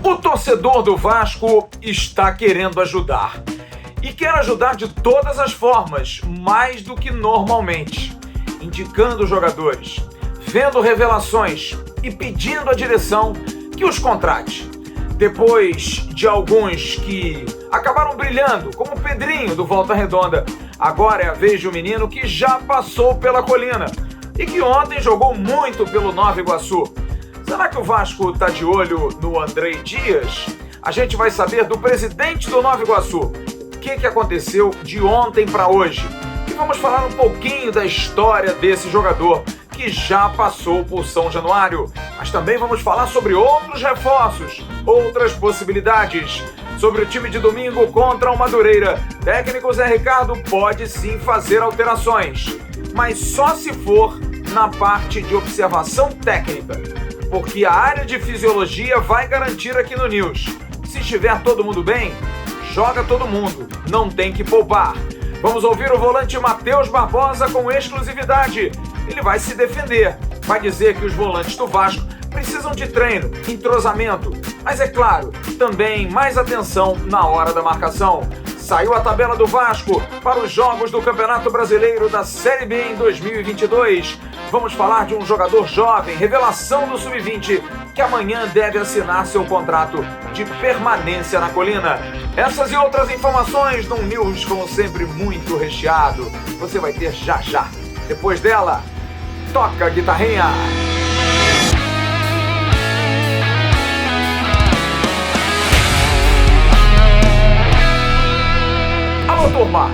O torcedor do Vasco está querendo ajudar. E quer ajudar de todas as formas, mais do que normalmente. Indicando jogadores, vendo revelações e pedindo à direção que os contrate. Depois de alguns que acabaram brilhando, como o Pedrinho do Volta Redonda, agora é a vez de um menino que já passou pela colina e que ontem jogou muito pelo Nova Iguaçu. Será que o Vasco está de olho no Andrei Dias? A gente vai saber do presidente do Nova Iguaçu o que aconteceu de ontem para hoje. E vamos falar um pouquinho da história desse jogador que já passou por São Januário. Mas também vamos falar sobre outros reforços, outras possibilidades. Sobre o time de domingo contra o Madureira. Técnico Zé Ricardo pode sim fazer alterações, mas só se for na parte de observação técnica, porque a área de fisiologia vai garantir aqui no News. Se estiver todo mundo bem, joga todo mundo, não tem que poupar. Vamos ouvir o volante Matheus Barbosa com exclusividade. Ele vai se defender, vai dizer que os volantes do Vasco precisam de treino, entrosamento, mas é claro, também mais atenção na hora da marcação. Saiu a tabela do Vasco para os jogos do Campeonato Brasileiro da Série B em 2022. Vamos falar de um jogador jovem, revelação do Sub-20, que amanhã deve assinar seu contrato de permanência na colina. Essas e outras informações num News, como sempre, muito recheado. Você vai ter já já. Depois dela, toca a guitarrinha. Alô, turma!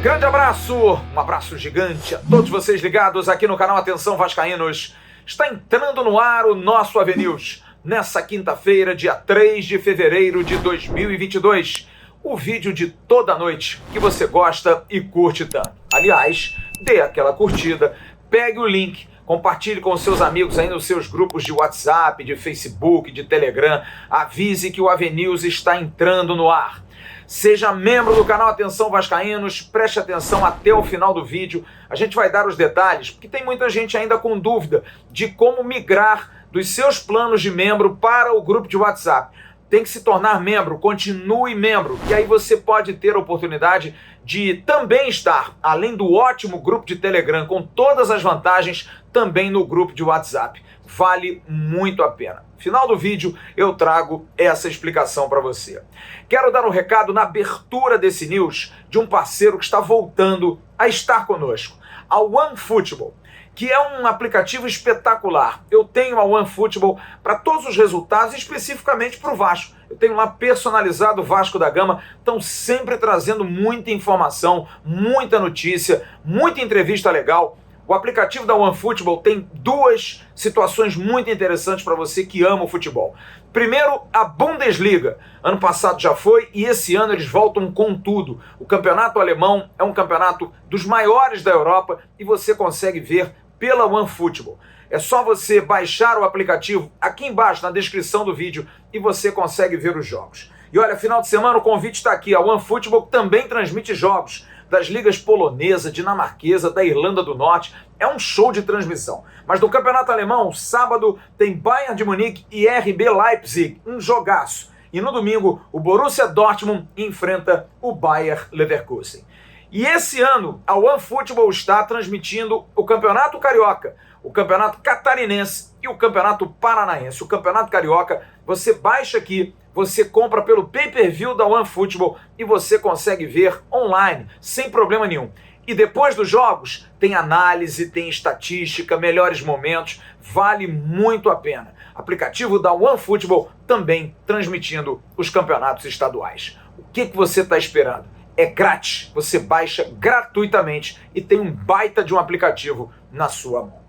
Grande abraço, um abraço gigante a todos vocês ligados aqui no canal Atenção Vascaínos. Está entrando no ar o nosso AVNews, nessa quinta-feira, dia 3 de fevereiro de 2022. O vídeo de toda noite que você gosta e curte tanto. Aliás, dê aquela curtida, pegue o link, compartilhe com seus amigos aí nos seus grupos de WhatsApp, de Facebook, de Telegram. Avise que o AVNews está entrando no ar. Seja membro do canal Atenção Vascaínos, preste atenção até o final do vídeo. A gente vai dar os detalhes, porque tem muita gente ainda com dúvida de como migrar dos seus planos de membro para o grupo de WhatsApp. Tem que se tornar membro, continue membro, e aí você pode ter a oportunidade de também estar, além do ótimo grupo de Telegram, com todas as vantagens, também no grupo de WhatsApp. Vale muito a pena. Final do vídeo eu trago essa explicação para você. Quero dar um recado na abertura desse news de um parceiro que está voltando a estar conosco, a OneFootball, que é um aplicativo espetacular. Eu tenho a OneFootball para todos os resultados, especificamente para o Vasco. Eu tenho lá personalizado o Vasco da Gama, estão sempre trazendo muita informação, muita notícia, muita entrevista legal. O aplicativo da OneFootball tem duas situações muito interessantes para você que ama o futebol. Primeiro, a Bundesliga. Ano passado já foi e esse ano eles voltam com tudo. O campeonato alemão é um campeonato dos maiores da Europa e você consegue ver pela OneFootball. É só você baixar o aplicativo aqui embaixo na descrição do vídeo e você consegue ver os jogos. E olha, final de semana o convite está aqui. A OneFootball também transmite jogos das ligas polonesa, dinamarquesa, da Irlanda do Norte. É um show de transmissão. Mas no campeonato alemão, sábado tem Bayern de Munique e RB Leipzig, um jogaço. E no domingo, o Borussia Dortmund enfrenta o Bayer Leverkusen. E esse ano, a OneFootball está transmitindo o Campeonato Carioca, o Campeonato Catarinense e o Campeonato Paranaense. O Campeonato Carioca, você baixa aqui, você compra pelo pay-per-view da OneFootball e você consegue ver online, sem problema nenhum. E depois dos jogos, tem análise, tem estatística, melhores momentos, vale muito a pena. Aplicativo da OneFootball também transmitindo os campeonatos estaduais. O que você está esperando? É grátis, você baixa gratuitamente e tem um baita de um aplicativo na sua mão.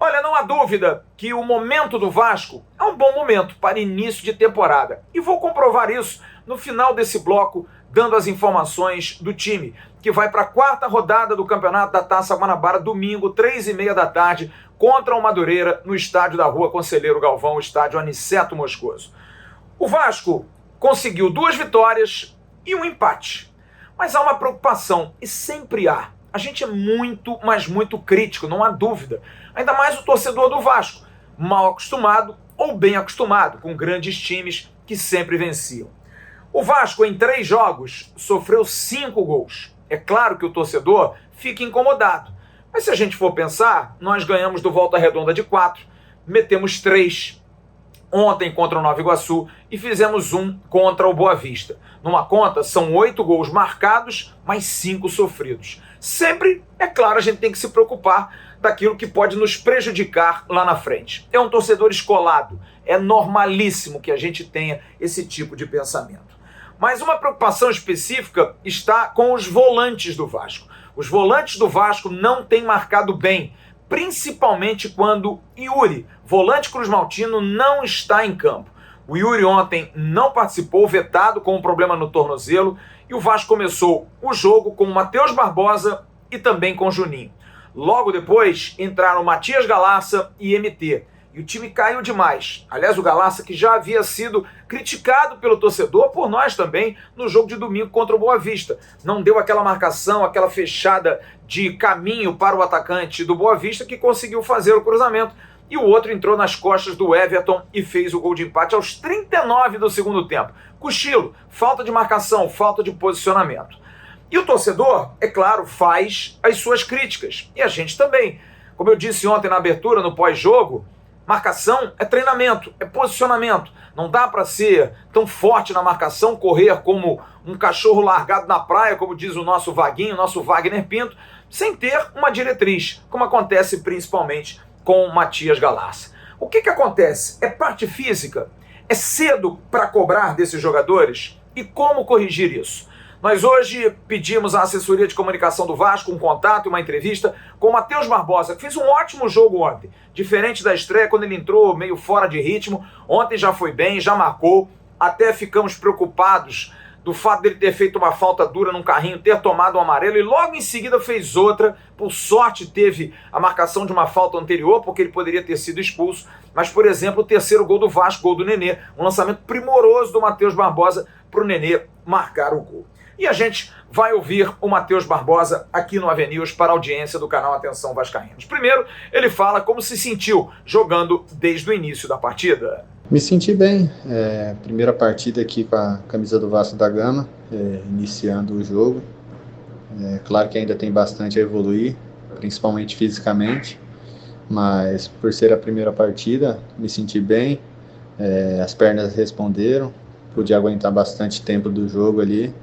Olha, não há dúvida que o momento do Vasco é um bom momento para início de temporada. E vou comprovar isso no final desse bloco, dando as informações do time, que vai para a quarta rodada do Campeonato da Taça Guanabara, domingo, 3h30 da tarde, contra o Madureira, no estádio da Rua Conselheiro Galvão, o estádio Aniceto Moscoso. O Vasco conseguiu 2 vitórias e um empate. Mas há uma preocupação, e sempre há. A gente é muito, mas muito crítico, não há dúvida. Ainda mais o torcedor do Vasco, mal acostumado ou bem acostumado com grandes times que sempre venciam. O Vasco, em 3 jogos, sofreu 5 gols. É claro que o torcedor fica incomodado, mas se a gente for pensar, nós ganhamos do Volta Redonda de 4, metemos 3 ontem contra o Nova Iguaçu e fizemos 1 contra o Boa Vista. Numa conta, são 8 gols marcados, mais 5 sofridos. Sempre, é claro, a gente tem que se preocupar daquilo que pode nos prejudicar lá na frente. É um torcedor escolado, é normalíssimo que a gente tenha esse tipo de pensamento. Mas uma preocupação específica está com os volantes do Vasco. Os volantes do Vasco não têm marcado bem, principalmente quando Yuri, volante cruzmaltino, não está em campo. O Yuri ontem não participou, vetado com um problema no tornozelo, e o Vasco começou o jogo com o Matheus Barbosa e também com o Juninho. Logo depois entraram Matias Galaça e MT. E o time caiu demais. Aliás, o Galaça, que já havia sido criticado pelo torcedor, por nós também, no jogo de domingo contra o Boa Vista. Não deu aquela marcação, aquela fechada de caminho para o atacante do Boa Vista, que conseguiu fazer o cruzamento. E o outro entrou nas costas do Everton e fez o gol de empate aos 39 do segundo tempo. Cochilo, falta de marcação, falta de posicionamento. E o torcedor, é claro, faz as suas críticas. E a gente também. Como eu disse ontem na abertura, no pós-jogo, marcação é treinamento, é posicionamento. Não dá para ser tão forte na marcação, correr como um cachorro largado na praia, como diz o nosso Vaguinho, nosso Wagner Pinto, sem ter uma diretriz, como acontece principalmente com o Matias Galaça. O que acontece? É parte física? É cedo para cobrar desses jogadores? E como corrigir isso? Nós hoje pedimos à assessoria de comunicação do Vasco um contato e uma entrevista com o Matheus Barbosa, que fez um ótimo jogo ontem. Diferente da estreia, quando ele entrou meio fora de ritmo, ontem já foi bem, já marcou. Até ficamos preocupados do fato dele ter feito uma falta dura num carrinho, ter tomado um amarelo e logo em seguida fez outra. Por sorte teve a marcação de uma falta anterior, porque ele poderia ter sido expulso. Mas, por exemplo, o terceiro gol do Vasco, gol do Nenê, um lançamento primoroso do Matheus Barbosa para o Nenê marcar o gol. E a gente vai ouvir o Matheus Barbosa aqui no AVNews para a audiência do canal Atenção Vascaínos. Primeiro, ele fala como se sentiu jogando desde o início da partida. Me senti bem, primeira partida aqui com a camisa do Vasco da Gama, iniciando o jogo. Claro que ainda tem bastante a evoluir, principalmente fisicamente, mas por ser a primeira partida, me senti bem, as pernas responderam, pude aguentar bastante tempo do jogo ali,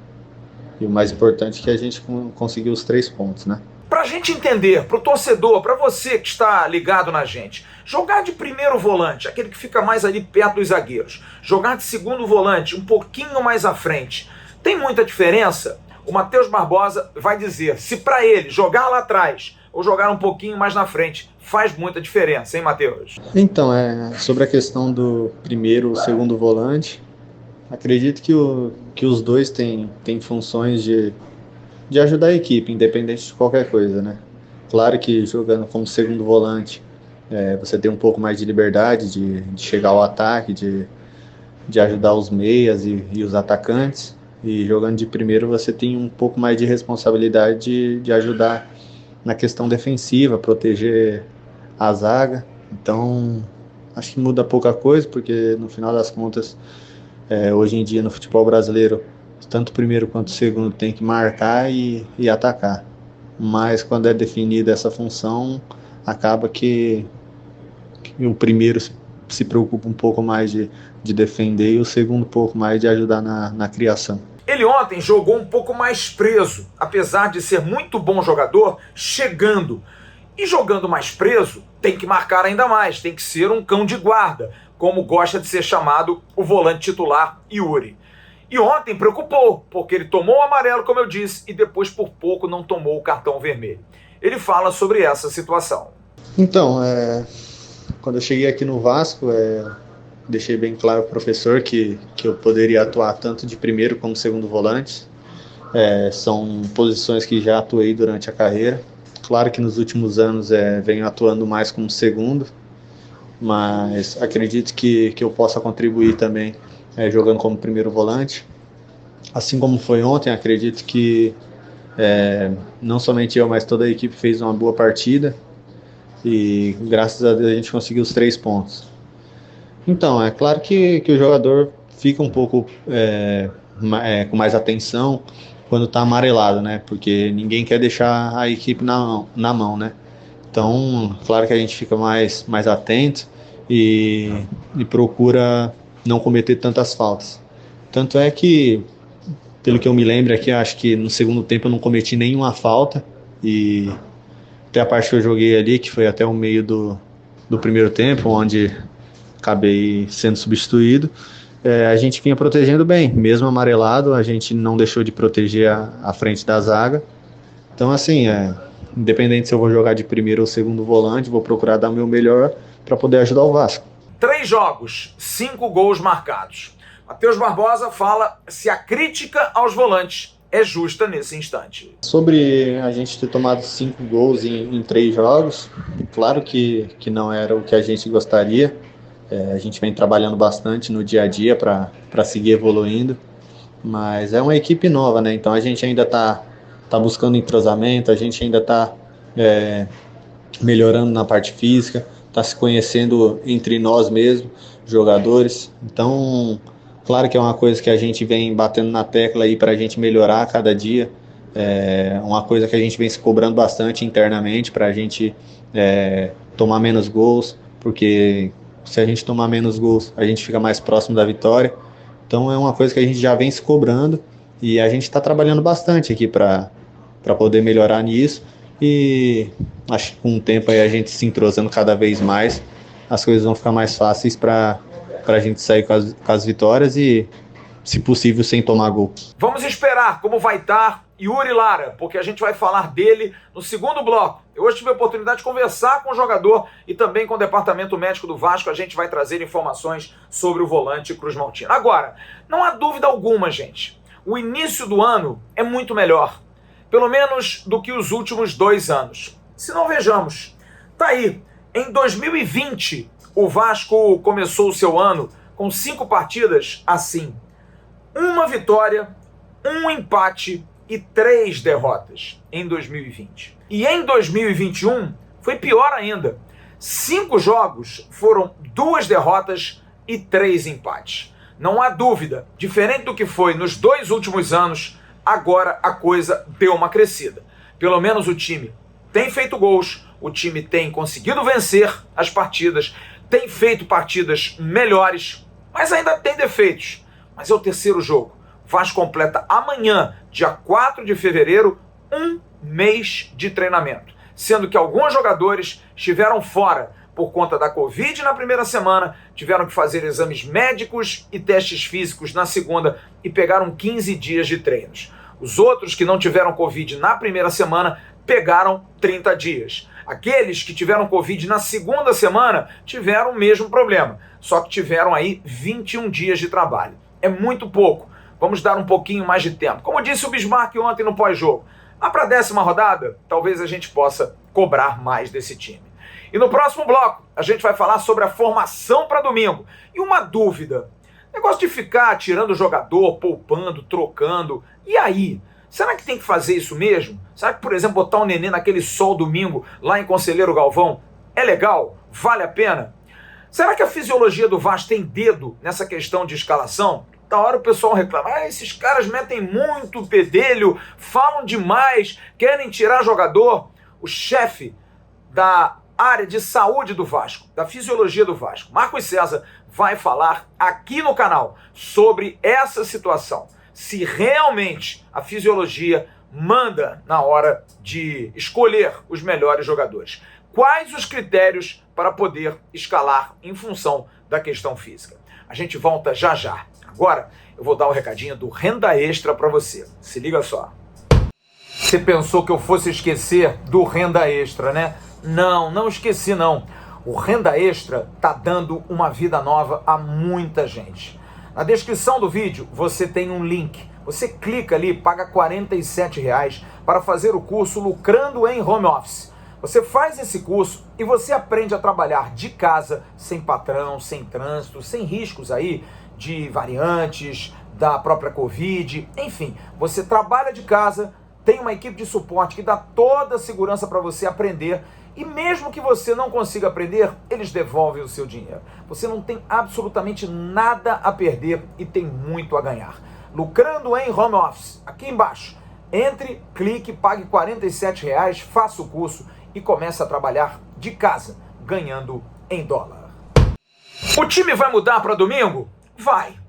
e o mais importante é que a gente conseguiu os 3 pontos, né? Para a gente entender, para o torcedor, para você que está ligado na gente, jogar de primeiro volante, aquele que fica mais ali perto dos zagueiros, jogar de segundo volante, um pouquinho mais à frente, tem muita diferença? O Matheus Barbosa vai dizer se para ele jogar lá atrás ou jogar um pouquinho mais na frente faz muita diferença, hein, Matheus? Então, sobre a questão do primeiro ou segundo volante, acredito que os dois têm funções de ajudar a equipe, independente de qualquer coisa, né? Claro que jogando como segundo volante, você tem um pouco mais de liberdade de chegar ao ataque, de ajudar os meias e os atacantes, e jogando de primeiro você tem um pouco mais de responsabilidade de ajudar na questão defensiva, proteger a zaga. Então, acho que muda pouca coisa, porque no final das contas, hoje em dia no futebol brasileiro, tanto o primeiro quanto o segundo tem que marcar e atacar. Mas quando é definida essa função, acaba que o primeiro se preocupa um pouco mais de defender e o segundo um pouco mais de ajudar na criação. Ele ontem jogou um pouco mais preso, apesar de ser muito bom jogador, chegando. E jogando mais preso, tem que marcar ainda mais, tem que ser um cão de guarda, como gosta de ser chamado o volante titular Yuri. E ontem preocupou, porque ele tomou o amarelo, como eu disse, e depois por pouco não tomou o cartão vermelho. Ele fala sobre essa situação. Então, quando eu cheguei aqui no Vasco, deixei bem claro ao professor que eu poderia atuar tanto de primeiro como segundo volante. São posições que já atuei durante a carreira. Claro que nos últimos anos venho atuando mais como segundo, mas acredito que eu possa contribuir também jogando como primeiro volante. Assim como foi ontem, acredito que não somente eu, mas toda a equipe fez uma boa partida e graças a Deus a gente conseguiu os 3 pontos. Então, é claro que o jogador fica um pouco com mais atenção quando está amarelado, né? Porque ninguém quer deixar a equipe na mão, né? Então, claro que a gente fica mais atento e procura não cometer tantas faltas. Tanto é que, pelo que eu me lembro aqui, acho que no segundo tempo eu não cometi nenhuma falta e até a parte que eu joguei ali, que foi até o meio do primeiro tempo, onde acabei sendo substituído, a gente vinha protegendo bem, mesmo amarelado, a gente não deixou de proteger a frente da zaga. Então, assim, independente se eu vou jogar de primeiro ou segundo volante, vou procurar dar o meu melhor para poder ajudar o Vasco. 3 jogos, 5 gols marcados. Matheus Barbosa fala se a crítica aos volantes é justa nesse instante. Sobre a gente ter tomado 5 gols em 3 jogos, claro que não era o que a gente gostaria. A gente vem trabalhando bastante no dia a dia para seguir evoluindo, mas é uma equipe nova, né? Então a gente ainda está buscando entrosamento, a gente ainda está melhorando na parte física, está se conhecendo entre nós mesmos, jogadores. Então, claro que é uma coisa que a gente vem batendo na tecla aí para a gente melhorar a cada dia. É uma coisa que a gente vem se cobrando bastante internamente para a gente tomar menos gols, porque se a gente tomar menos gols, a gente fica mais próximo da vitória. Então é uma coisa que a gente já vem se cobrando e a gente está trabalhando bastante aqui para poder melhorar nisso. E acho que com o tempo aí a gente se entrosando cada vez mais, as coisas vão ficar mais fáceis para a gente sair com as vitórias e, se possível, sem tomar gol. Vamos esperar como vai estar Yuri Lara, porque a gente vai falar dele no segundo bloco. Eu hoje tive a oportunidade de conversar com o jogador e também com o departamento médico do Vasco. A gente vai trazer informações sobre o volante Cruz Maltino. Agora, não há dúvida alguma, gente, o início do ano é muito melhor, pelo menos do que os últimos 2 anos. Se não, vejamos, tá aí, em 2020, o Vasco começou o seu ano com 5 partidas assim: 1 vitória, 1 empate e 3 derrotas em 2020. E em 2021 foi pior ainda. 5 jogos foram 2 derrotas e 3 empates. Não há dúvida, diferente do que foi nos 2 últimos anos, agora a coisa deu uma crescida. Pelo menos o time tem feito gols, o time tem conseguido vencer as partidas, tem feito partidas melhores, mas ainda tem defeitos. Mas é o terceiro jogo. O Vasco completa amanhã, dia 4 de fevereiro, 1 mês de treinamento, sendo que alguns jogadores estiveram fora por conta da Covid na primeira semana, tiveram que fazer exames médicos e testes físicos na segunda e pegaram 15 dias de treinos. Os outros que não tiveram Covid na primeira semana pegaram 30 dias. Aqueles que tiveram Covid na segunda semana tiveram o mesmo problema, só que tiveram aí 21 dias de trabalho. É muito pouco. Vamos dar um pouquinho mais de tempo. Como disse o Bismarck ontem no pós-jogo, lá para a 10ª rodada, talvez a gente possa cobrar mais desse time. E no próximo bloco, a gente vai falar sobre a formação para domingo. E uma dúvida, negócio de ficar tirando o jogador, poupando, trocando, e aí? Será que tem que fazer isso mesmo? Será que, por exemplo, botar o Nenê naquele sol domingo lá em Conselheiro Galvão é legal? Vale a pena? Será que a fisiologia do Vasco tem dedo nessa questão de escalação? Da hora o pessoal reclama, esses caras metem muito pedelho, falam demais, querem tirar jogador. O chefe da área de saúde do Vasco, da fisiologia do Vasco, Marcos César, vai falar aqui no canal sobre essa situação. Se realmente a fisiologia manda na hora de escolher os melhores jogadores. Quais os critérios para poder escalar em função da questão física? A gente volta já já. Agora eu vou dar um recadinho do Renda Extra para você. Se liga só. Você pensou que eu fosse esquecer do Renda Extra, né? Não esqueci não. O Renda Extra tá dando uma vida nova a muita gente. Na descrição do vídeo você tem um link. Você clica ali, paga R$ 47 para fazer o curso Lucrando em Home Office. Você faz esse curso e você aprende a trabalhar de casa, sem patrão, sem trânsito, sem riscos aí de variantes, da própria Covid, enfim. Você trabalha de casa, tem uma equipe de suporte que dá toda a segurança para você aprender E mesmo que você não consiga aprender, eles devolvem o seu dinheiro. Você não tem absolutamente nada a perder e tem muito a ganhar. Lucrando em home office, aqui embaixo. Entre, clique, pague R$ 47, faça o curso e comece a trabalhar de casa, ganhando em dólar. O time vai mudar para domingo?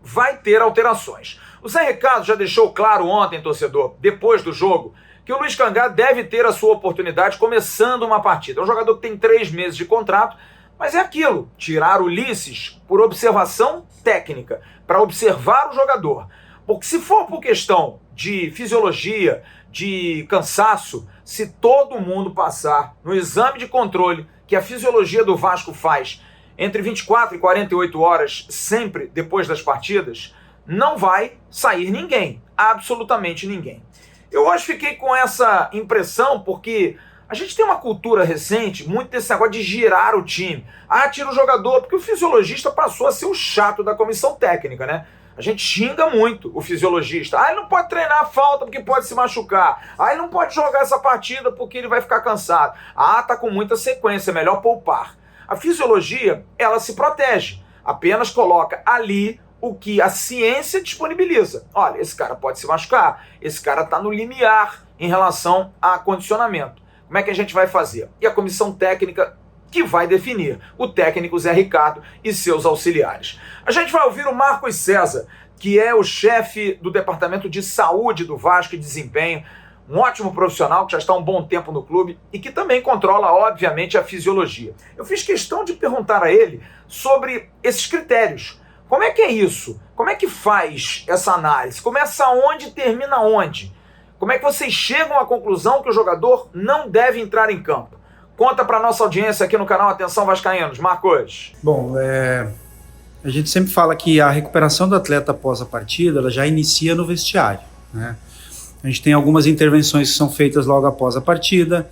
Vai ter alterações. O Zé Ricardo já deixou claro ontem, torcedor, depois do jogo, que o Luiz Cangá deve ter a sua oportunidade começando uma partida. É um jogador que tem 3 meses de contrato, mas é aquilo, tirar Ulisses por observação técnica, para observar o jogador. Porque se for por questão de fisiologia, de cansaço, se todo mundo passar no exame de controle que a fisiologia do Vasco faz entre 24 e 48 horas, sempre depois das partidas, não vai sair ninguém, absolutamente ninguém. Eu hoje fiquei com essa impressão porque a gente tem uma cultura recente, muito desse negócio de girar o time. Tira o jogador, porque o fisiologista passou a ser o chato da comissão técnica, né? A gente xinga muito o fisiologista. Ele não pode treinar a falta porque pode se machucar. Ele não pode jogar essa partida porque ele vai ficar cansado. Tá com muita sequência, é melhor poupar. A fisiologia, ela se protege. Apenas coloca ali o que a ciência disponibiliza. Olha, esse cara pode se machucar, esse cara está no limiar em relação a condicionamento. Como é que a gente vai fazer? E a comissão técnica que vai definir, o técnico Zé Ricardo e seus auxiliares. A gente vai ouvir o Marcos César, que é o chefe do Departamento de Saúde do Vasco e Desempenho, um ótimo profissional que já está há um bom tempo no clube e que também controla, obviamente, a fisiologia. Eu fiz questão de perguntar a ele sobre esses critérios. Como é que é isso? Como é que faz essa análise? Começa onde e termina onde? Como é que vocês chegam à conclusão que o jogador não deve entrar em campo? Conta para nossa audiência aqui no canal Atenção Vascaínos. Marcos. Bom, a gente sempre fala que a recuperação do atleta após a partida, ela já inicia no vestiário, né? A gente tem algumas intervenções que são feitas logo após a partida.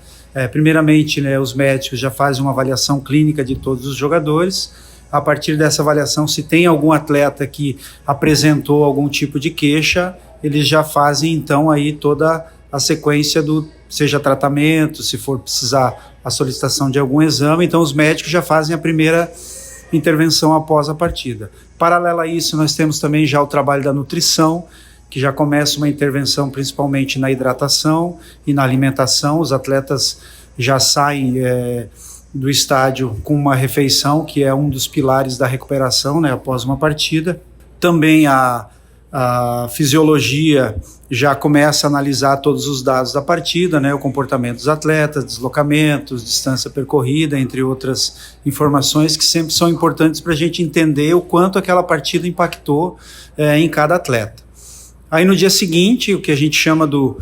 Primeiramente, né, os médicos já fazem uma avaliação clínica de todos os jogadores. A partir dessa avaliação, se tem algum atleta que apresentou algum tipo de queixa, eles já fazem então aí toda a sequência do, seja tratamento, se for precisar a solicitação de algum exame, então os médicos já fazem a primeira intervenção após a partida. Paralelo a isso, nós temos também já o trabalho da nutrição, que já começa uma intervenção principalmente na hidratação e na alimentação. Os atletas já saem do estádio com uma refeição, que é um dos pilares da recuperação, né, após uma partida. Também a fisiologia já começa a analisar todos os dados da partida, né, o comportamento dos atletas, deslocamentos, distância percorrida, entre outras informações que sempre são importantes para a gente entender o quanto aquela partida impactou em cada atleta. Aí no dia seguinte, o que a gente chama do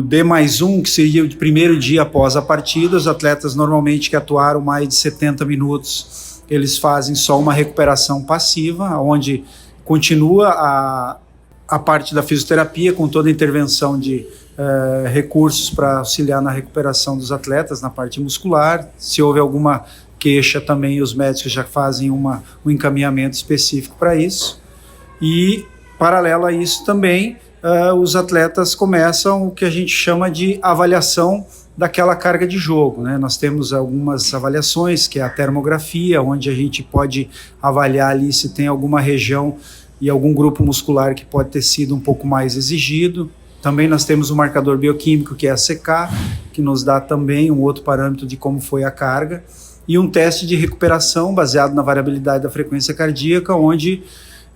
D+1, que seria o primeiro dia após a partida, os atletas normalmente que atuaram mais de 70 minutos, eles fazem só uma recuperação passiva, onde continua a parte da fisioterapia com toda a intervenção de recursos para auxiliar na recuperação dos atletas na parte muscular. Se houve alguma queixa também, os médicos já fazem um encaminhamento específico para isso. E paralelo a isso também, os atletas começam o que a gente chama de avaliação daquela carga de jogo, né? Nós temos algumas avaliações, que é a termografia, onde a gente pode avaliar ali se tem alguma região e algum grupo muscular que pode ter sido um pouco mais exigido. Também nós temos o marcador bioquímico, que é a CK, que nos dá também um outro parâmetro de como foi a carga, e um teste de recuperação baseado na variabilidade da frequência cardíaca, onde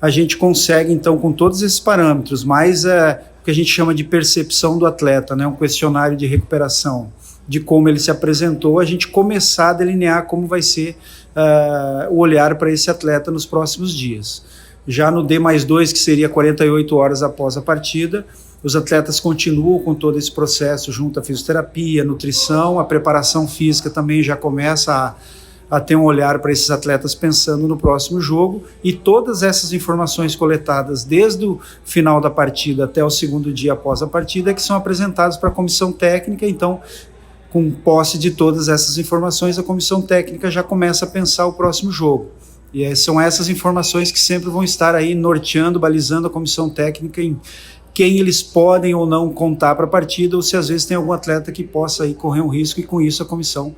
a gente consegue, então, com todos esses parâmetros, mais o que a gente chama de percepção do atleta, né, um questionário de recuperação, de como ele se apresentou, a gente começar a delinear como vai ser o olhar para esse atleta nos próximos dias. Já no D+2, que seria 48 horas após a partida, os atletas continuam com todo esse processo junto à fisioterapia, nutrição, a preparação física também já começa a ter um olhar para esses atletas pensando no próximo jogo, e todas essas informações coletadas desde o final da partida até o segundo dia após a partida que são apresentadas para a comissão técnica. Então, com posse de todas essas informações, a comissão técnica já começa a pensar o próximo jogo. E são essas informações que sempre vão estar aí norteando, balizando a comissão técnica em quem eles podem ou não contar para a partida, ou se às vezes tem algum atleta que possa aí correr um risco, e com isso a comissão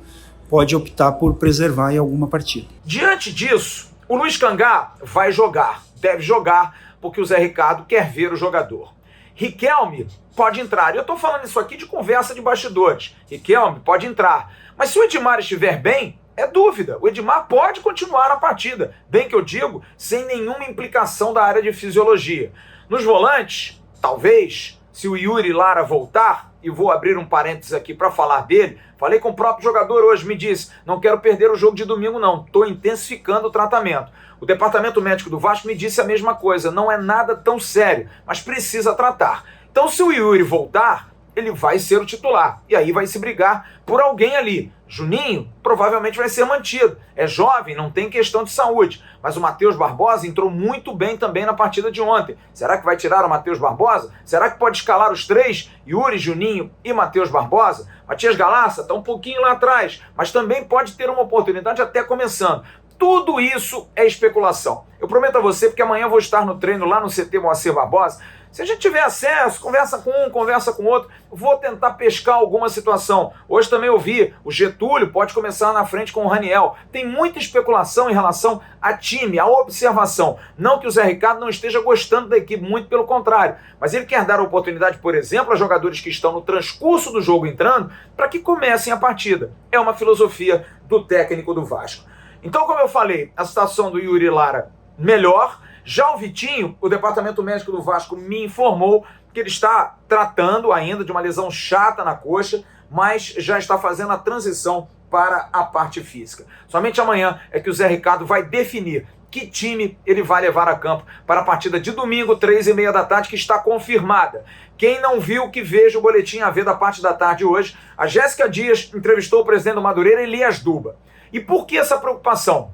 pode optar por preservar em alguma partida. Diante disso, o Luiz Cangá vai jogar, deve jogar, porque o Zé Ricardo quer ver o jogador. Riquelme pode entrar. Eu estou falando isso aqui de conversa de bastidores. Riquelme pode entrar. Mas se o Edmar estiver bem, é dúvida. O Edmar pode continuar na partida. Bem que eu digo, sem nenhuma implicação da área de fisiologia. Nos volantes, talvez, se o Yuri Lara voltar, e vou abrir um parênteses aqui para falar dele, falei com o próprio jogador hoje, me disse, não quero perder o jogo de domingo não, estou intensificando o tratamento. O departamento médico do Vasco me disse a mesma coisa, não é nada tão sério, mas precisa tratar. Então se o Yuri voltar, ele vai ser o titular, e aí vai se brigar por alguém ali. Juninho provavelmente vai ser mantido, é jovem, não tem questão de saúde, mas o Matheus Barbosa entrou muito bem também na partida de ontem. Será que vai tirar o Matheus Barbosa? Será que pode escalar os três, Yuri, Juninho e Matheus Barbosa? Matias Galassa está um pouquinho lá atrás, mas também pode ter uma oportunidade até começando. Tudo isso é especulação. Eu prometo a você, porque amanhã eu vou estar no treino lá no CT Moacir Barbosa. Se a gente tiver acesso, conversa com um, conversa com outro, vou tentar pescar alguma situação. Hoje também ouvi, o Getúlio pode começar na frente com o Raniel. Tem muita especulação em relação a time, a observação. Não que o Zé Ricardo não esteja gostando da equipe, muito pelo contrário. Mas ele quer dar oportunidade, por exemplo, a jogadores que estão no transcurso do jogo entrando, para que comecem a partida. É uma filosofia do técnico do Vasco. Então, como eu falei, a situação do Yuri Lara melhor. Já o Vitinho, o departamento médico do Vasco me informou que ele está tratando ainda de uma lesão chata na coxa, mas já está fazendo a transição para a parte física. Somente amanhã é que o Zé Ricardo vai definir que time ele vai levar a campo para a partida de domingo, 3h30 da tarde, que está confirmada. Quem não viu, que veja o boletim AV da parte da tarde hoje. A Jéssica Dias entrevistou o presidente do Madureira, Elias Duba. E por que essa preocupação?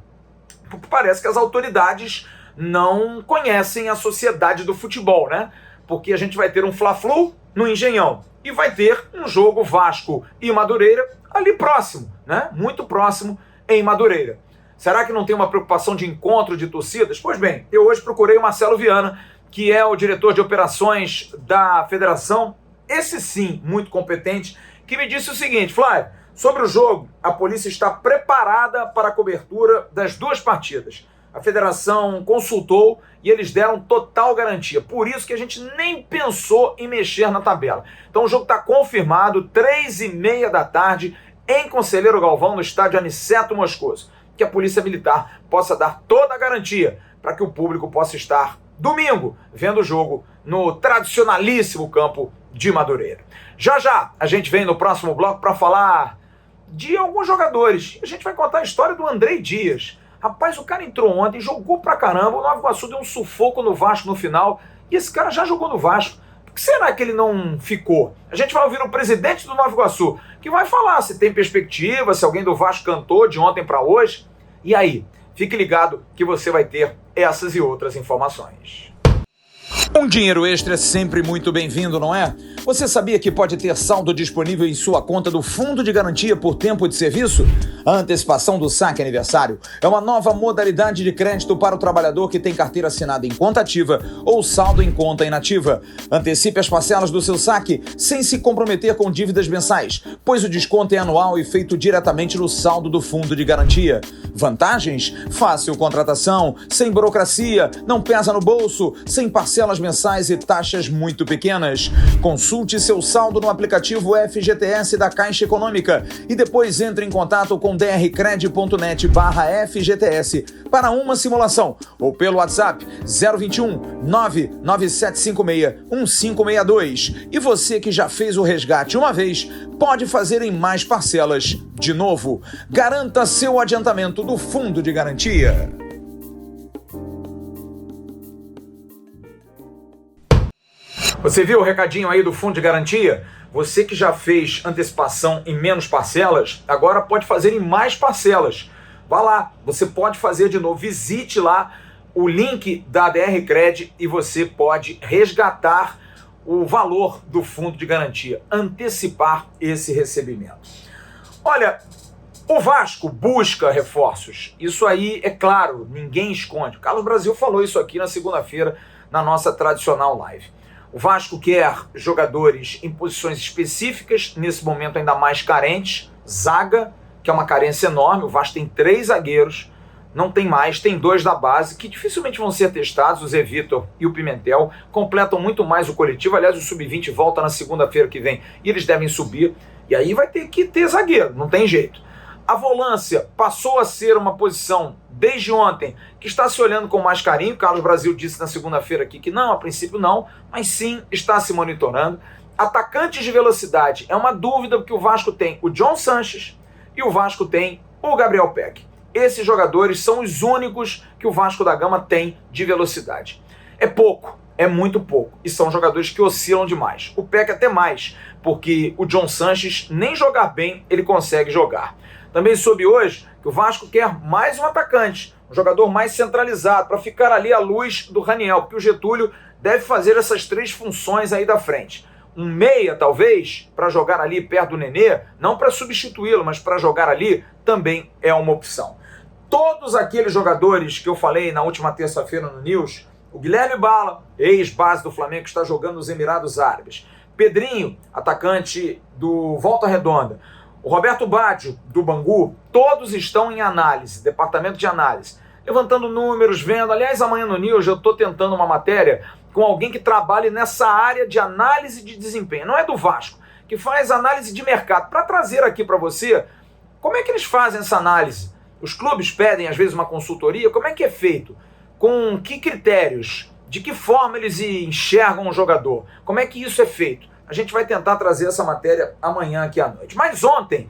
Porque parece que as autoridades não conhecem a sociedade do futebol, né? Porque a gente vai ter um Fla-Flu no Engenhão e vai ter um jogo Vasco e Madureira ali próximo, né? Muito próximo em Madureira. Será que não tem uma preocupação de encontro de torcidas? Pois bem, eu hoje procurei o Marcelo Viana, que é o diretor de operações da federação, esse sim, muito competente, que me disse o seguinte: Flávio, sobre o jogo, a polícia está preparada para a cobertura das duas partidas. A federação consultou e eles deram total garantia. Por isso que a gente nem pensou em mexer na tabela. Então o jogo está confirmado, 3h30 da tarde, em Conselheiro Galvão, no estádio Aniceto Moscoso. Que a Polícia Militar possa dar toda a garantia para que o público possa estar domingo vendo o jogo no tradicionalíssimo campo de Madureira. Já já a gente vem no próximo bloco para falar de alguns jogadores. A gente vai contar a história do Andrei Dias. Rapaz, o cara entrou ontem, jogou pra caramba, o Nova Iguaçu deu um sufoco no Vasco no final, e esse cara já jogou no Vasco. Por que será que ele não ficou? A gente vai ouvir o presidente do Nova Iguaçu, que vai falar se tem perspectiva, se alguém do Vasco cantou de ontem pra hoje. E aí, fique ligado que você vai ter essas e outras informações. Um dinheiro extra é sempre muito bem-vindo, não é? Você sabia que pode ter saldo disponível em sua conta do Fundo de Garantia por tempo de serviço? A antecipação do saque aniversário é uma nova modalidade de crédito para o trabalhador que tem carteira assinada em conta ativa ou saldo em conta inativa. Antecipe as parcelas do seu saque sem se comprometer com dívidas mensais, pois o desconto é anual e feito diretamente no saldo do Fundo de Garantia. Vantagens? Fácil contratação, sem burocracia, não pesa no bolso, sem parcelas mensais e taxas muito pequenas. Consulte seu saldo no aplicativo FGTS da Caixa Econômica e depois entre em contato com drcred.net/FGTS para uma simulação ou pelo WhatsApp 021 99756 1562. E você que já fez o resgate uma vez, pode fazer em mais parcelas de novo. Garanta seu adiantamento do Fundo de Garantia. Você viu o recadinho aí do Fundo de Garantia? Você que já fez antecipação em menos parcelas, agora pode fazer em mais parcelas. Vá lá, você pode fazer de novo. Visite lá o link da DRCred e você pode resgatar o valor do Fundo de Garantia, antecipar esse recebimento. Olha, o Vasco busca reforços. Isso aí é claro, ninguém esconde. O Carlos Brasil falou isso aqui na segunda-feira na nossa tradicional live. O Vasco quer jogadores em posições específicas, nesse momento ainda mais carentes, zaga, que é uma carência enorme. O Vasco tem 3 zagueiros, não tem mais, tem 2 da base, que dificilmente vão ser testados, o Zé Vitor e o Pimentel, completam muito mais o coletivo. Aliás, o Sub-20 volta na segunda-feira que vem e eles devem subir, e aí vai ter que ter zagueiro, não tem jeito. A volância passou a ser uma posição, desde ontem, que está se olhando com mais carinho. Carlos Brasil disse na segunda-feira aqui que não, a princípio não, mas sim está se monitorando. Atacantes de velocidade é uma dúvida, porque o Vasco tem o John Sanches e o Vasco tem o Gabriel Peck. Esses jogadores são os únicos que o Vasco da Gama tem de velocidade. É pouco, é muito pouco, e são jogadores que oscilam demais. O Peck até mais, porque o John Sanches nem jogar bem ele consegue jogar. Também soube hoje que o Vasco quer mais um atacante, um jogador mais centralizado, para ficar ali à luz do Raniel, porque o Getúlio deve fazer essas 3 funções aí da frente. Um meia, talvez, para jogar ali perto do Nenê, não para substituí-lo, mas para jogar ali, também é uma opção. Todos aqueles jogadores que eu falei na última terça-feira no News, o Guilherme Bala, ex-base do Flamengo, que está jogando nos Emirados Árabes, Pedrinho, atacante do Volta Redonda, o Roberto Baggio, do Bangu, todos estão em análise, departamento de análise, levantando números, vendo. Aliás, amanhã no News eu estou tentando uma matéria com alguém que trabalhe nessa área de análise de desempenho, não é do Vasco, que faz análise de mercado, para trazer aqui para você como é que eles fazem essa análise. Os clubes pedem, às vezes, uma consultoria, como é que é feito? Com que critérios? De que forma eles enxergam o jogador? Como é que isso é feito? A gente vai tentar trazer essa matéria amanhã aqui à noite. Mas ontem,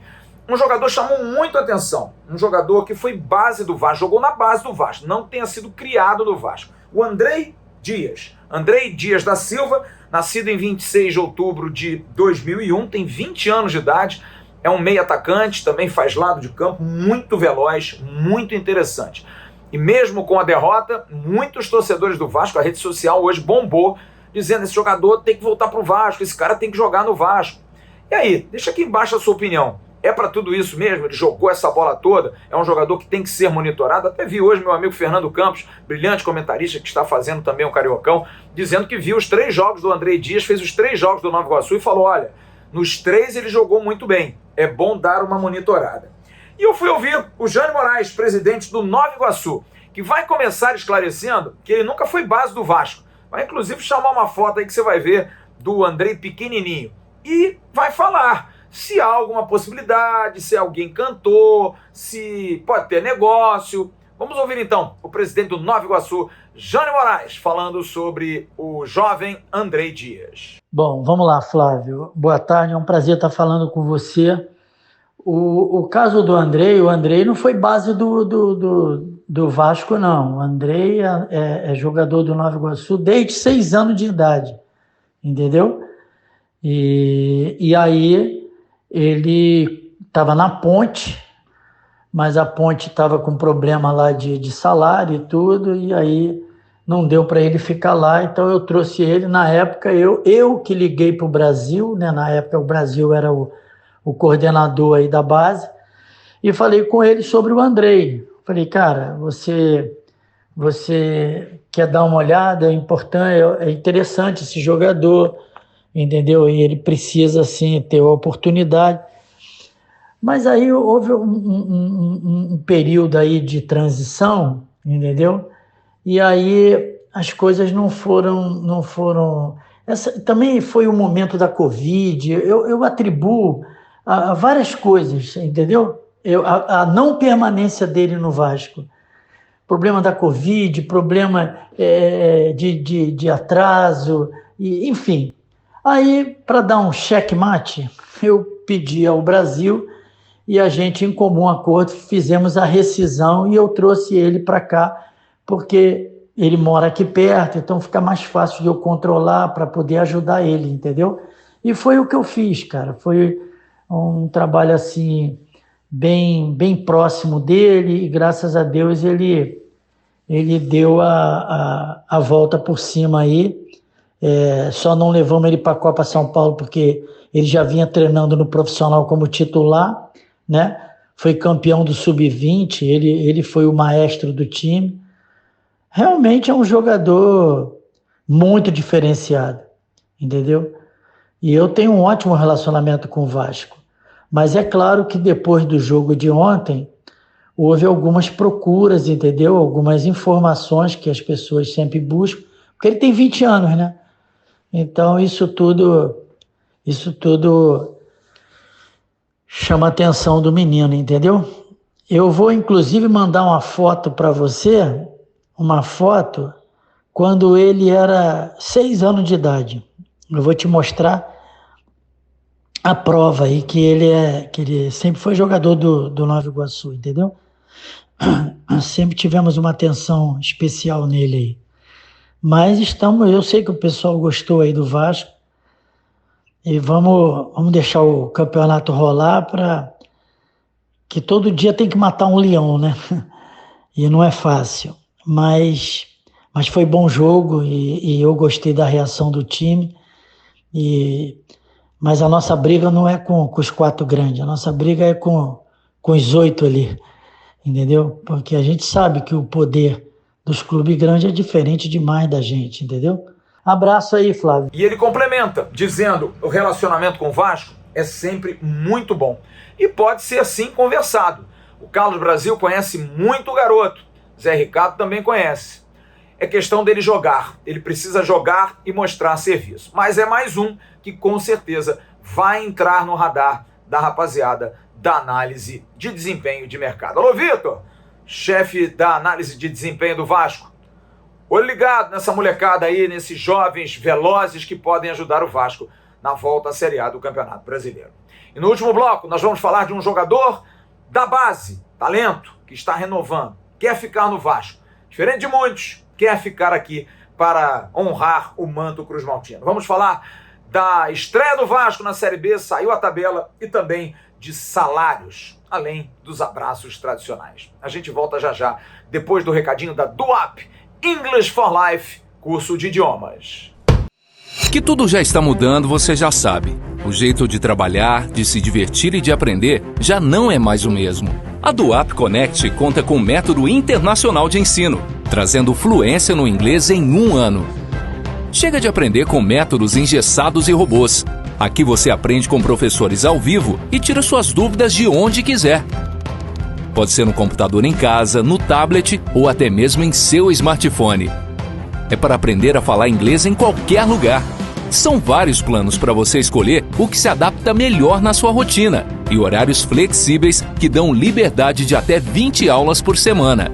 um jogador chamou muito a atenção. Um jogador que foi base do Vasco, jogou na base do Vasco, não tenha sido criado no Vasco. O Andrei Dias. Andrei Dias da Silva, nascido em 26 de outubro de 2001, tem 20 anos de idade, é um meio atacante, também faz lado de campo, muito veloz, muito interessante. E mesmo com a derrota, muitos torcedores do Vasco, a rede social hoje bombou, dizendo: esse jogador tem que voltar para o Vasco, esse cara tem que jogar no Vasco. E aí, deixa aqui embaixo a sua opinião. É para tudo isso mesmo? Ele jogou essa bola toda? É um jogador que tem que ser monitorado? Até vi hoje meu amigo Fernando Campos, brilhante comentarista que está fazendo também o Cariocão, dizendo que viu os 3 jogos do Andrei Dias, fez os 3 jogos do Nova Iguaçu e falou: olha, nos 3 ele jogou muito bem, é bom dar uma monitorada. E eu fui ouvir o Jânio Moraes, presidente do Nova Iguaçu, que vai começar esclarecendo que ele nunca foi base do Vasco. Vai inclusive chamar uma foto aí que você vai ver do Andrei pequenininho. E vai falar se há alguma possibilidade, se alguém cantou, se pode ter negócio. Vamos ouvir então o presidente do Nova Iguaçu, Jânio Moraes, falando sobre o jovem Andrei Dias. Bom, vamos lá, Flávio. Boa tarde, é um prazer estar falando com você. O caso do Andrei, o Andrei não foi base do Vasco, não. O Andrei é jogador do Nova Iguaçu desde 6 anos de idade, entendeu? E aí ele estava na Ponte, mas a Ponte estava com problema lá de salário e tudo, e aí não deu para ele ficar lá, então eu trouxe ele. Na época, eu que liguei para o Brasil, né? Na época o Brasil era o coordenador aí da base, e falei com ele sobre o Andrei. Falei: cara, você quer dar uma olhada? É importante, é interessante esse jogador, entendeu? E ele precisa, assim, ter a oportunidade. Mas aí houve um período aí de transição, entendeu? E aí as coisas não foram... Também foi o momento da Covid, eu atribuo a várias coisas, entendeu? A não permanência dele no Vasco. Problema da Covid, problema de atraso, enfim. Aí, para dar um checkmate, eu pedi ao Brasil e a gente, em comum acordo, fizemos a rescisão e eu trouxe ele para cá, porque ele mora aqui perto, então fica mais fácil de eu controlar para poder ajudar ele, entendeu? E foi o que eu fiz, cara. Foi um trabalho assim bem próximo dele, e graças a Deus ele deu a volta por cima aí. Só não levamos ele para a Copa São Paulo porque ele já vinha treinando no profissional como titular, né? Foi campeão do Sub-20, ele foi o maestro do time. Realmente é um jogador muito diferenciado, entendeu? E eu tenho um ótimo relacionamento com o Vasco. Mas é claro que depois do jogo de ontem, houve algumas procuras, entendeu? Algumas informações que as pessoas sempre buscam, porque ele tem 20 anos, né? Então isso tudo chama a atenção do menino, entendeu? Eu vou inclusive mandar uma foto para você, uma foto quando ele era 6 anos de idade. Eu vou te mostrar a prova aí que ele sempre foi jogador do Nova Iguaçu, entendeu? Sempre tivemos uma atenção especial nele aí. Mas eu sei que o pessoal gostou aí do Vasco e vamos deixar o campeonato rolar para que todo dia tem que matar um leão, né? E não é fácil, mas foi bom jogo e eu gostei da reação do time. Mas a nossa briga não é com os 4 grandes, a nossa briga é com os 8 ali, entendeu? Porque a gente sabe que o poder dos clubes grandes é diferente demais da gente, entendeu? Abraço aí, Flávio. E ele complementa, dizendo o relacionamento com o Vasco é sempre muito bom. E pode ser assim conversado. O Carlos Brasil conhece muito o garoto. Zé Ricardo também conhece. É questão dele jogar. Ele precisa jogar e mostrar serviço. Mas é mais um que com certeza vai entrar no radar da rapaziada da análise de desempenho de mercado. Alô, Vitor, chefe da análise de desempenho do Vasco. Olho ligado nessa molecada aí, nesses jovens velozes que podem ajudar o Vasco na volta à Série A do Campeonato Brasileiro. E no último bloco nós vamos falar de um jogador da base, talento, que está renovando, quer ficar no Vasco. Diferente de muitos, quer ficar aqui para honrar o manto cruzmaltino. Vamos falar da estreia do Vasco na Série B, saiu a tabela, e também de salários, além dos abraços tradicionais. A gente volta já já, depois do recadinho da DUAP, English for Life, curso de idiomas. Que tudo já está mudando, você já sabe. O jeito de trabalhar, de se divertir e de aprender já não é mais o mesmo. A DUAP Connect conta com um método internacional de ensino, trazendo fluência no inglês em 1 ano. Chega de aprender com métodos engessados e robôs. Aqui você aprende com professores ao vivo e tira suas dúvidas de onde quiser. Pode ser no computador em casa, no tablet ou até mesmo em seu smartphone. É para aprender a falar inglês em qualquer lugar. São vários planos para você escolher o que se adapta melhor na sua rotina e horários flexíveis que dão liberdade de até 20 aulas por semana.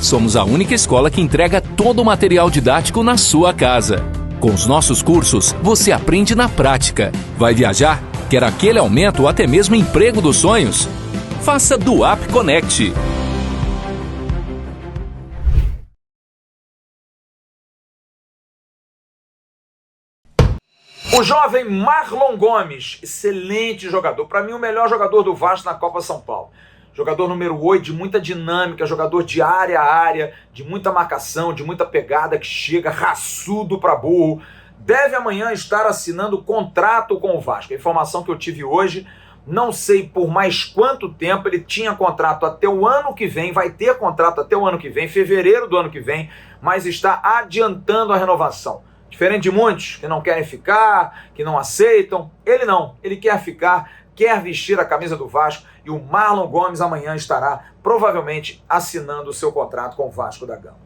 Somos a única escola que entrega todo o material didático na sua casa. Com os nossos cursos, você aprende na prática. Vai viajar? Quer aquele aumento ou até mesmo emprego dos sonhos? Faça DUAP Connect. O jovem Marlon Gomes, excelente jogador, para mim o melhor jogador do Vasco na Copa São Paulo. Jogador número 8, de muita dinâmica, jogador de área a área, de muita marcação, de muita pegada, que chega raçudo para burro. Deve amanhã estar assinando contrato com o Vasco. A informação que eu tive hoje, não sei por mais quanto tempo, ele tinha contrato até o ano que vem, vai ter contrato até o ano que vem, fevereiro do ano que vem, mas está adiantando a renovação. Diferente de muitos que não querem ficar, que não aceitam, ele não, ele quer ficar, quer vestir a camisa do Vasco, e o Marlon Gomes amanhã estará provavelmente assinando o seu contrato com o Vasco da Gama.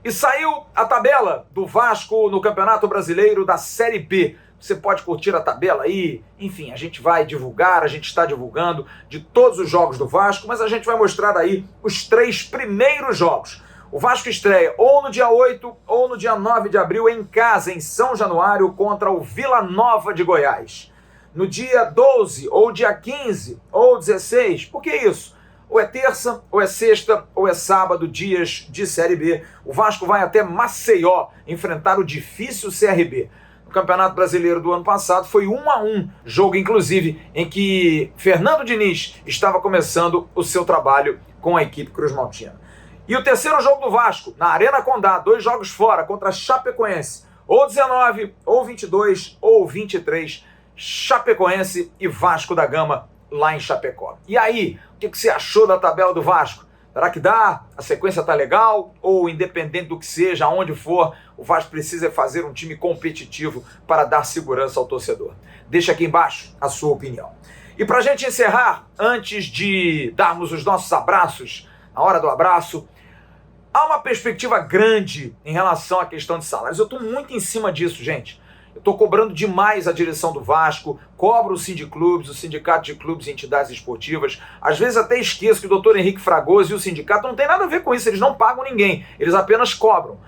E saiu a tabela do Vasco no Campeonato Brasileiro da Série B. Você pode curtir a tabela aí, enfim, a gente vai divulgar, a gente está divulgando de todos os jogos do Vasco, mas a gente vai mostrar aí os 3 primeiros jogos. O Vasco estreia ou no dia 8 ou no dia 9 de abril em casa, em São Januário, contra o Vila Nova de Goiás. No dia 12 ou dia 15 ou 16, por que isso? Ou é terça, ou é sexta, ou é sábado, dias de Série B. O Vasco vai até Maceió enfrentar o difícil CRB. No Campeonato Brasileiro do ano passado foi 1-1, jogo inclusive em que Fernando Diniz estava começando o seu trabalho com a equipe cruzmaltina. E o terceiro jogo do Vasco, na Arena Condá, 2 jogos fora, contra a Chapecoense, ou 19, ou 22, ou 23, Chapecoense e Vasco da Gama, lá em Chapecó. E aí, o que você achou da tabela do Vasco? Será que dá? A sequência tá legal? Ou independente do que seja, aonde for, o Vasco precisa fazer um time competitivo para dar segurança ao torcedor? Deixa aqui embaixo a sua opinião. E para a gente encerrar, antes de darmos os nossos abraços, a hora do abraço, há uma perspectiva grande em relação à questão de salários. Eu estou muito em cima disso, gente. Eu estou cobrando demais a direção do Vasco, cobro o Sindiclubes, o Sindicato de Clubes e Entidades Esportivas. Às vezes até esqueço que o doutor Henrique Fragoso e o sindicato não tem nada a ver com isso, eles não pagam ninguém, eles apenas cobram.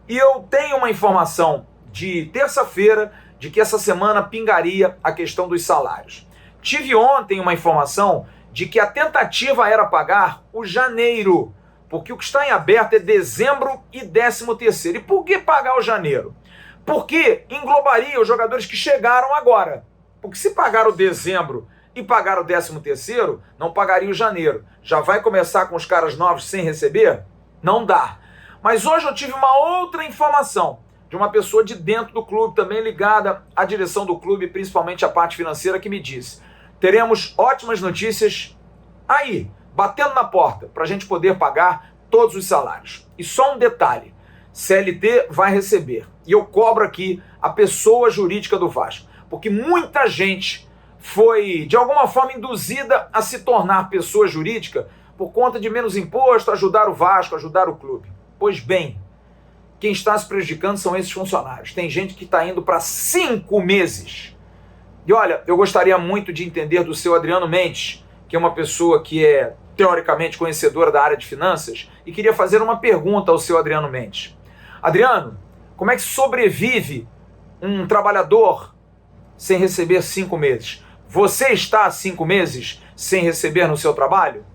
E eu tenho uma informação de terça-feira de que essa semana pingaria a questão dos salários. Tive ontem uma informação de que a tentativa era pagar o janeiro, porque o que está em aberto é dezembro e 13º. E por que pagar o janeiro? Porque englobaria os jogadores que chegaram agora. Porque se pagar o dezembro e pagar o 13º, não pagaria o janeiro. Já vai começar com os caras novos sem receber? Não dá. Mas hoje eu tive uma outra informação de uma pessoa de dentro do clube, também ligada à direção do clube, principalmente à parte financeira, que me disse: teremos ótimas notícias aí, batendo na porta, para a gente poder pagar todos os salários. E só um detalhe: CLT vai receber. E eu cobro aqui a pessoa jurídica do Vasco, porque muita gente foi, de alguma forma, induzida a se tornar pessoa jurídica por conta de menos imposto, ajudar o Vasco, ajudar o clube. Pois bem, quem está se prejudicando são esses funcionários. Tem gente que está indo para 5 meses. E olha, eu gostaria muito de entender do seu Adriano Mendes, que é uma pessoa que é teoricamente conhecedora da área de finanças, e queria fazer uma pergunta ao seu Adriano Mendes. Adriano, como é que sobrevive um trabalhador sem receber 5 meses? Você está há 5 meses sem receber no seu trabalho?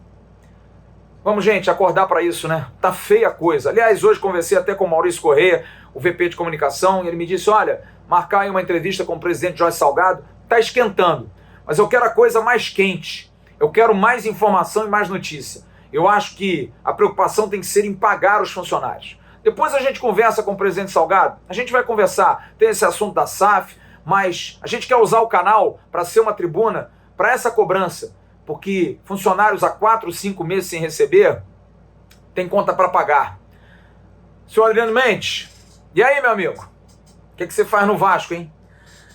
Vamos, gente, acordar para isso, né? Tá feia a coisa. Aliás, hoje conversei até com o Maurício Corrêa, o VP de comunicação, e ele me disse: olha, marcar aí uma entrevista com o presidente Jorge Salgado, tá esquentando. Mas eu quero a coisa mais quente. Eu quero mais informação e mais notícia. Eu acho que a preocupação tem que ser em pagar os funcionários. Depois a gente conversa com o presidente Salgado, a gente vai conversar, tem esse assunto da SAF, mas a gente quer usar o canal para ser uma tribuna para essa cobrança, porque funcionários há 4, 5 meses sem receber, tem conta para pagar. Senhor Adriano Mendes, e aí, meu amigo? O que você faz no Vasco, hein?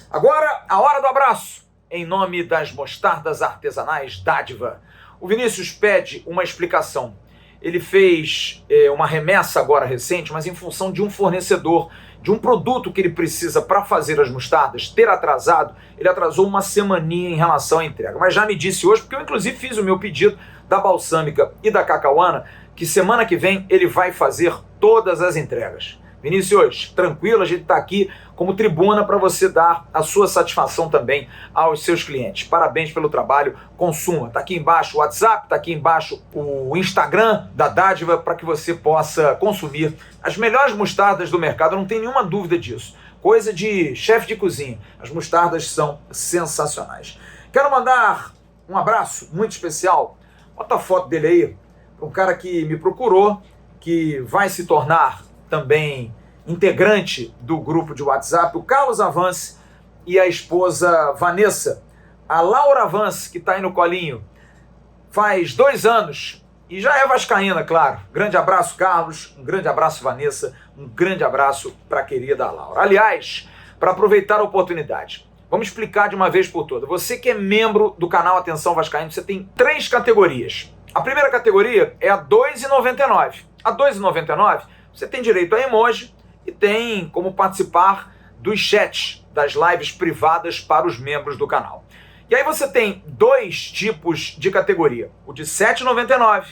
Agora, a hora do abraço. Em nome das mostardas artesanais Dádiva, o Vinícius pede uma explicação. Ele fez uma remessa agora recente, mas em função de um fornecedor, de um produto que ele precisa para fazer as mostardas, ter atrasado, ele atrasou uma semaninha em relação à entrega. Mas já me disse hoje, porque eu inclusive fiz o meu pedido da balsâmica e da cacauana, que semana que vem ele vai fazer todas as entregas. Vinícius, tranquilo, a gente está aqui como tribuna para você dar a sua satisfação também aos seus clientes. Parabéns pelo trabalho, consuma. Está aqui embaixo o WhatsApp, está aqui embaixo o Instagram da Dádiva para que você possa consumir as melhores mostardas do mercado, não tem nenhuma dúvida disso. Coisa de chefe de cozinha, as mostardas são sensacionais. Quero mandar um abraço muito especial, bota a foto dele aí, para um cara que me procurou, que vai se tornar também integrante do grupo de WhatsApp, o Carlos Avance e a esposa Vanessa, a Laura Avance, que está aí no colinho, faz 2 anos e já é vascaína, claro. Grande abraço, Carlos, um grande abraço, Vanessa, um grande abraço para a querida Laura. Aliás, para aproveitar a oportunidade, vamos explicar de uma vez por todas. Você que é membro do canal Atenção Vascaíno, você tem 3 categorias. A primeira categoria é a R$ 2,99. A R$ 2,99 você tem direito a emoji e tem como participar dos chats, das lives privadas para os membros do canal. E aí você tem 2 tipos de categoria. O de R$ 7,99,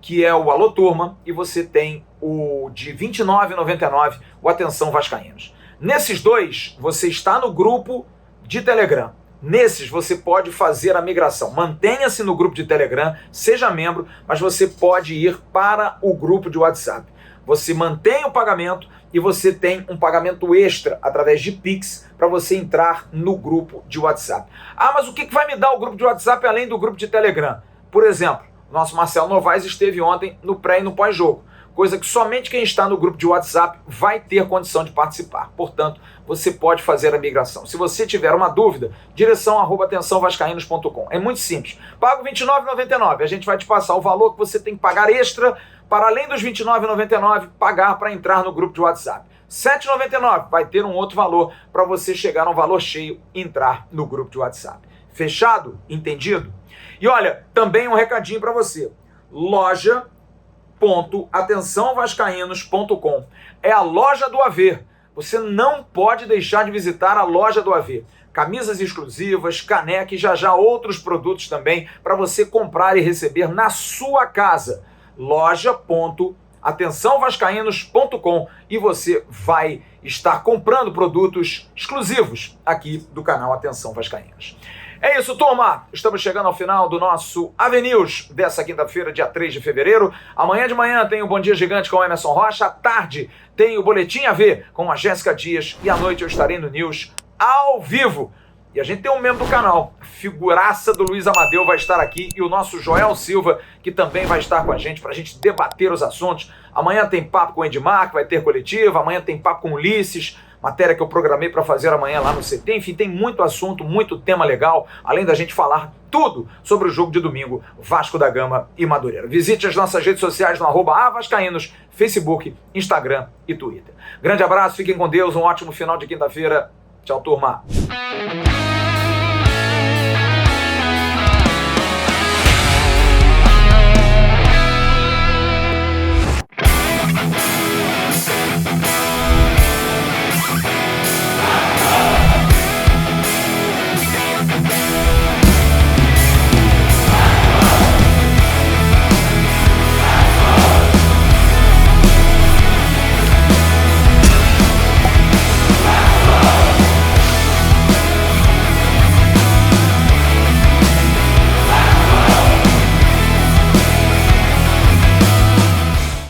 que é o Alô Turma, e você tem o de R$ 29,99, o Atenção Vascaínos. Nesses 2, você está no grupo de Telegram. Nesses você pode fazer a migração. Mantenha-se no grupo de Telegram, seja membro, mas você pode ir para o grupo de WhatsApp. Você mantém o pagamento e você tem um pagamento extra através de Pix para você entrar no grupo de WhatsApp. Ah, mas o que vai me dar o grupo de WhatsApp além do grupo de Telegram? Por exemplo, o nosso Marcelo Novaes esteve ontem no pré e no pós-jogo, coisa que somente quem está no grupo de WhatsApp vai ter condição de participar. Portanto, você pode fazer a migração. Se você tiver uma dúvida, direção@atençãovascaínos.com. É muito simples. Paga R$ 29,99. A gente vai te passar o valor que você tem que pagar extra para, além dos R$ 29,99, pagar para entrar no grupo de WhatsApp. R$ 7,99 vai ter um outro valor para você chegar no valor cheio e entrar no grupo de WhatsApp. Fechado? Entendido? E olha, também um recadinho para você. loja.atençãovascaínos.com é a loja do AV. Você não pode deixar de visitar a loja do AV. Camisas exclusivas, caneca e já outros produtos também para você comprar e receber na sua casa. loja.atençãovascaínos.com e você vai estar comprando produtos exclusivos aqui do canal Atenção Vascaínos. É isso, turma. Estamos chegando ao final do nosso AV-News dessa quinta-feira, dia 3 de fevereiro. Amanhã de manhã tem o Bom Dia Gigante com o Emerson Rocha. À tarde tem o Boletim AV com a Jéssica Dias. E à noite eu estarei no News ao vivo. E a gente tem um membro do canal, a figuraça do Luiz Amadeu vai estar aqui e o nosso Joel Silva, que também vai estar com a gente para a gente debater os assuntos. Amanhã tem papo com o Edmar, que vai ter coletiva. Amanhã tem papo com o Ulisses, matéria que eu programei para fazer amanhã lá no CT. Enfim, tem muito assunto, muito tema legal, além da gente falar tudo sobre o jogo de domingo, Vasco da Gama e Madureira. Visite as nossas redes sociais no @avascaínos, Facebook, Instagram e Twitter. Grande abraço, fiquem com Deus, um ótimo final de quinta-feira. Tchau, turma.